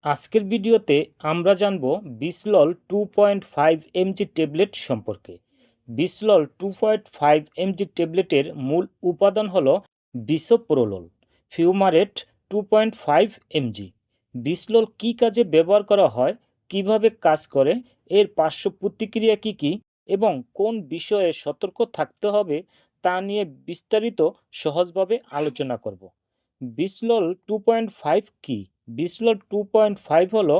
আজকের ভিডিওতে আমরা জানব বিসলল 2.5 mg ট্যাবলেট সম্পর্কে। বিসলল 2.5 mg ট্যাবলেটের মূল উপাদান হল বিসোপ্রোলোল, ফিউমারেট 2.5 mg। বিসলল কী কাজে ব্যবহার করা হয়, কিভাবে কাজ করে, এর পার্শ্ব প্রতিক্রিয়া কী কী এবং কোন বিষয়ে সতর্ক থাকতে হবে তা নিয়ে বিস্তারিত সহজভাবে আলোচনা করব। বিসলল 2.5 কী? বিসলল 2.5 হলো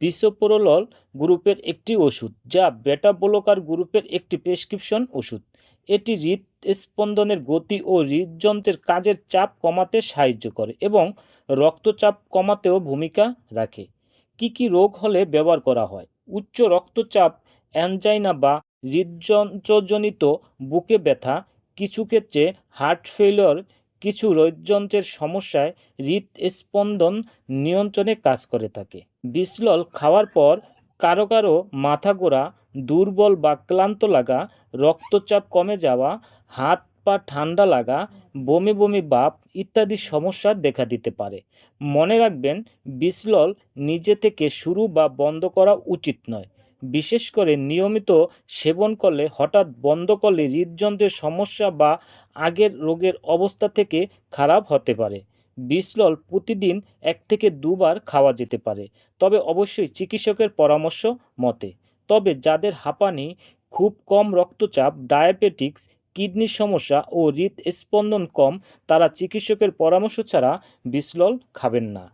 বিসোপ্রোলোল গ্রুপের একটি ওষুধ, যা বেটা ব্লকার গ্রুপের একটি প্রেসক্রিপশন ওষুধ। এটি হৃদস্পন্দনের গতি ও হৃদযন্ত্রের কাজের চাপ কমাতে সাহায্য করে এবং রক্তচাপ কমাতেও ভূমিকা রাখে। কি কি রোগ হলে ব্যবহার করা হয়? উচ্চ রক্তচাপ, অ্যানজাইনা বা হৃদযন্ত্রজনিত বুকে ব্যথা, কিছু ক্ষেত্রে হার্ট ফেলিওর, কিছু হৃদযন্ত্রের সমস্যায় হৃদস্পন্দন নিয়ন্ত্রণে কাজ করে থাকে। বিসলল খাওয়ার পর কারো কারো মাথা ঘোরা, দুর্বল বা ক্লান্ত লাগা, রক্তচাপ কমে যাওয়া, হাত পা ঠান্ডা লাগা, বমি বমি ভাব ইত্যাদি সমস্যা দেখা দিতে পারে। মনে রাখবেন, বিসলল নিজে থেকে শুরু বা বন্ধ করা উচিত নয়। বিশেষ করে নিয়মিত সেবন করলে, হঠাৎ বন্ধ করলে হৃদযন্ত্রের সমস্যা বা আগের রোগের অবস্থা থেকে খারাপ হতে পারে। বিসলল প্রতিদিন 1 থেকে 2 বার খাওয়া যেতে পারে, তবে অবশ্যই চিকিৎসকের পরামর্শ মতে। তবে যাদের হাঁপানি, খুব কম রক্তচাপ, ডায়াবেটিক্স, কিডনির সমস্যা ও হৃদস্পন্দন কম, তারা চিকিৎসকের পরামর্শ ছাড়া বিসলল খাবেন না।